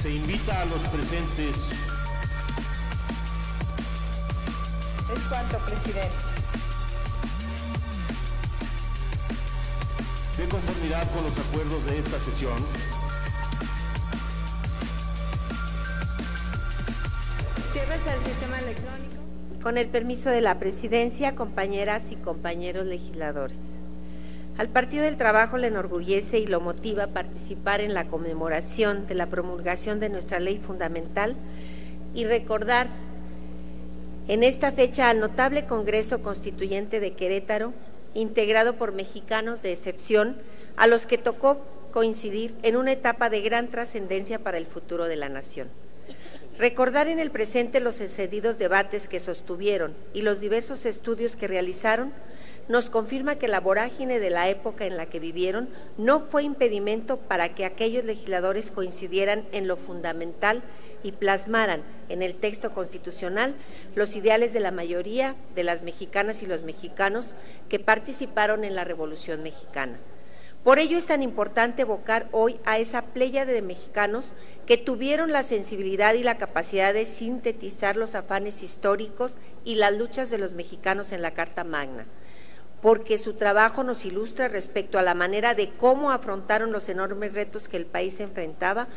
Se invita a los presentes. Es cuanto, presidente. De conformidad con los acuerdos de esta sesión, Cierres al sistema electrónico. Con el permiso de la presidencia, compañeras y compañeros legisladores. Al Partido del Trabajo le enorgullece y lo motiva a participar en la conmemoración de la promulgación de nuestra ley fundamental y recordar en esta fecha al notable Congreso Constituyente de Querétaro, integrado por mexicanos de excepción, a los que tocó coincidir en una etapa de gran trascendencia para el futuro de la nación. Recordar en el presente los sucedidos debates que sostuvieron y los diversos estudios que realizaron nos confirma que la vorágine de la época en la que vivieron no fue impedimento para que aquellos legisladores coincidieran en lo fundamental y plasmaran en el texto constitucional los ideales de la mayoría de las mexicanas y los mexicanos que participaron en la Revolución Mexicana. Por ello es tan importante evocar hoy a esa pléyade de mexicanos que tuvieron la sensibilidad y la capacidad de sintetizar los afanes históricos y las luchas de los mexicanos en la Carta Magna, porque su trabajo nos ilustra respecto a la manera de cómo afrontaron los enormes retos que el país enfrentaba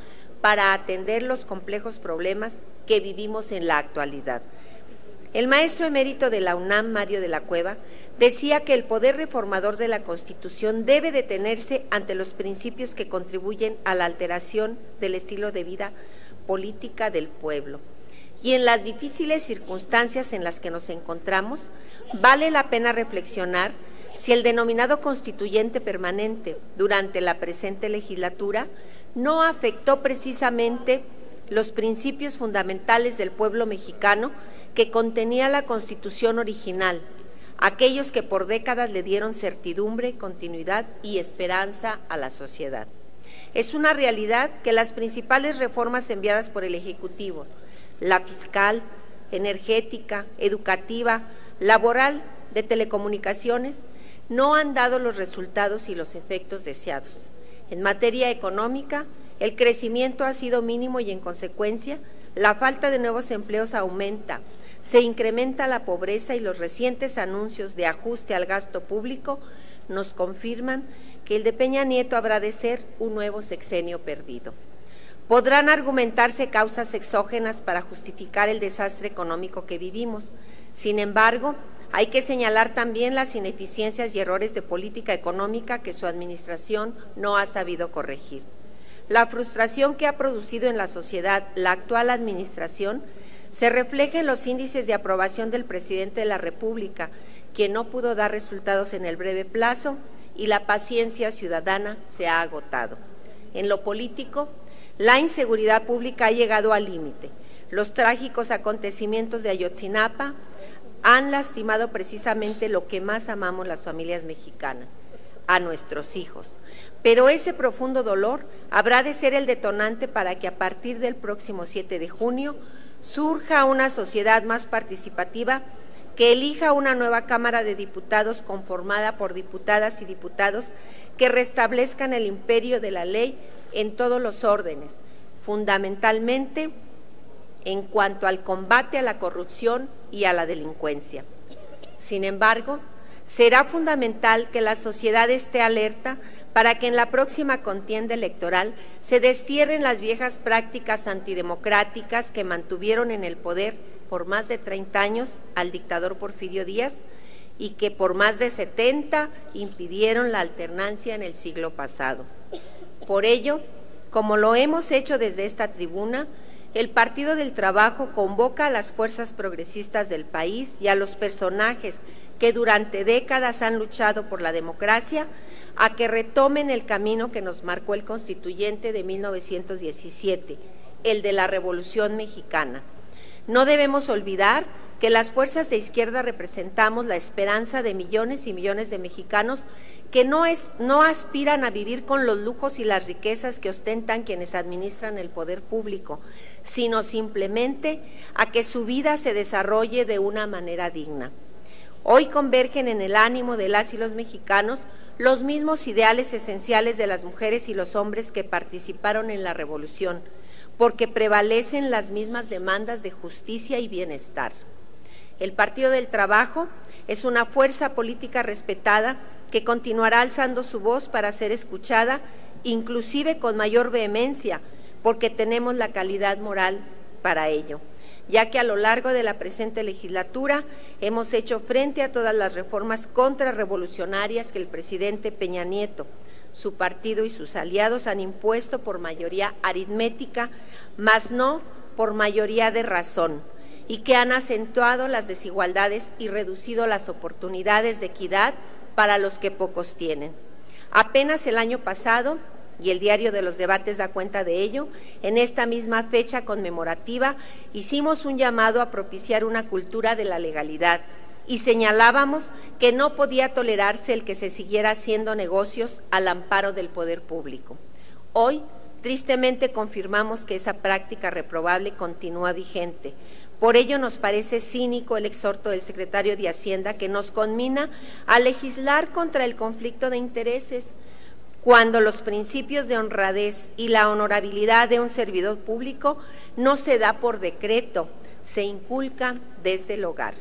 para atender los complejos problemas que vivimos en la actualidad. El maestro emérito de la UNAM, Mario de la Cueva, decía que el poder reformador de la Constitución debe detenerse ante los principios que contribuyen a la alteración del estilo de vida política del pueblo. Y en las difíciles circunstancias en las que nos encontramos, vale la pena reflexionar si el denominado constituyente permanente durante la presente legislatura no afectó precisamente los principios fundamentales del pueblo mexicano que contenía la Constitución original, aquellos que por décadas le dieron certidumbre, continuidad y esperanza a la sociedad. Es una realidad que las principales reformas enviadas por el Ejecutivo, la fiscal, energética, educativa, laboral, de telecomunicaciones, no han dado los resultados y los efectos deseados. En materia económica, el crecimiento ha sido mínimo y, en consecuencia, la falta de nuevos empleos aumenta, se incrementa la pobreza y los recientes anuncios de ajuste al gasto público nos confirman que el de Peña Nieto habrá de ser un nuevo sexenio perdido. Podrán argumentarse causas exógenas para justificar el desastre económico que vivimos. Sin embargo, hay que señalar también las ineficiencias y errores de política económica que su administración no ha sabido corregir. La frustración que ha producido en la sociedad la actual administración se refleja en los índices de aprobación del presidente de la República, quien no pudo dar resultados en el breve plazo y la paciencia ciudadana se ha agotado. En lo político, la inseguridad pública ha llegado al límite. Los trágicos acontecimientos de Ayotzinapa han lastimado precisamente lo que más amamos las familias mexicanas, a nuestros hijos. Pero ese profundo dolor habrá de ser el detonante para que a partir del próximo 7 de junio surja una sociedad más participativa que elija una nueva Cámara de Diputados conformada por diputadas y diputados que restablezcan el imperio de la ley en todos los órdenes, fundamentalmente en cuanto al combate a la corrupción y a la delincuencia. Sin embargo, será fundamental que la sociedad esté alerta para que en la próxima contienda electoral se destierren las viejas prácticas antidemocráticas que mantuvieron en el poder por más de 30 años al dictador Porfirio Díaz y que por más de 70 impidieron la alternancia en el siglo pasado. Por ello, como lo hemos hecho desde esta tribuna, el Partido del Trabajo convoca a las fuerzas progresistas del país y a los personajes que durante décadas han luchado por la democracia a que retomen el camino que nos marcó el Constituyente de 1917, el de la Revolución Mexicana. No debemos olvidar que las fuerzas de izquierda representamos la esperanza de millones y millones de mexicanos que no aspiran a vivir con los lujos y las riquezas que ostentan quienes administran el poder público, sino simplemente a que su vida se desarrolle de una manera digna. Hoy convergen en el ánimo de las y los mexicanos los mismos ideales esenciales de las mujeres y los hombres que participaron en la revolución, porque prevalecen las mismas demandas de justicia y bienestar. El Partido del Trabajo es una fuerza política respetada que continuará alzando su voz para ser escuchada, inclusive con mayor vehemencia, porque tenemos la calidad moral para ello, ya que a lo largo de la presente legislatura hemos hecho frente a todas las reformas contrarrevolucionarias que el presidente Peña Nieto, su partido y sus aliados han impuesto por mayoría aritmética, mas no por mayoría de razón, y que han acentuado las desigualdades y reducido las oportunidades de equidad para los que pocos tienen. Apenas el año pasado, y el Diario de los Debates da cuenta de ello, en esta misma fecha conmemorativa hicimos un llamado a propiciar una cultura de la legalidad y señalábamos que no podía tolerarse el que se siguiera haciendo negocios al amparo del poder público. Hoy, tristemente, confirmamos que esa práctica reprobable continúa vigente. Por ello nos parece cínico el exhorto del secretario de Hacienda que nos conmina a legislar contra el conflicto de intereses, cuando los principios de honradez y la honorabilidad de un servidor público no se da por decreto, se inculca desde el hogar.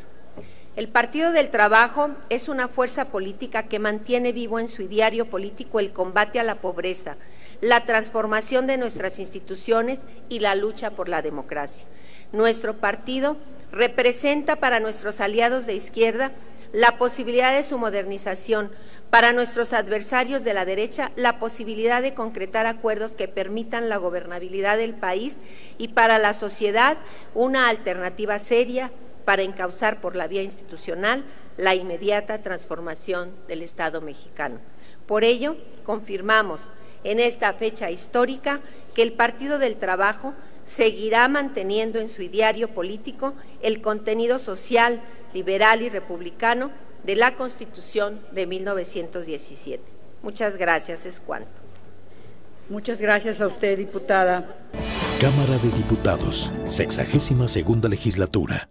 El Partido del Trabajo es una fuerza política que mantiene vivo en su ideario político el combate a la pobreza, la transformación de nuestras instituciones y la lucha por la democracia. Nuestro partido representa para nuestros aliados de izquierda la posibilidad de su modernización, para nuestros adversarios de la derecha la posibilidad de concretar acuerdos que permitan la gobernabilidad del país y para la sociedad una alternativa seria para encauzar por la vía institucional la inmediata transformación del Estado mexicano. Por ello, confirmamos en esta fecha histórica que el Partido del Trabajo seguirá manteniendo en su ideario político el contenido social, liberal y republicano de la Constitución de 1917. Muchas gracias, es cuanto. Muchas gracias a usted, diputada. Cámara de Diputados, 62ª legislatura.